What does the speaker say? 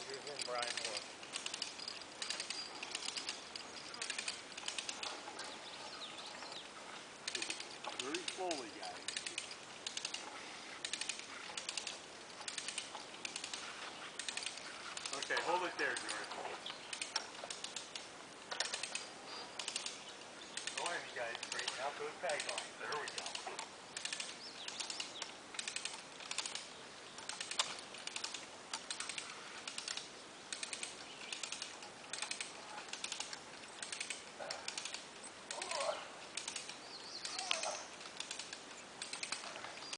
Here's when Brian Moore. Very slowly, guys. Okay, hold it there, George. Go ahead, you guys. Straighten out those tag lines. There we go.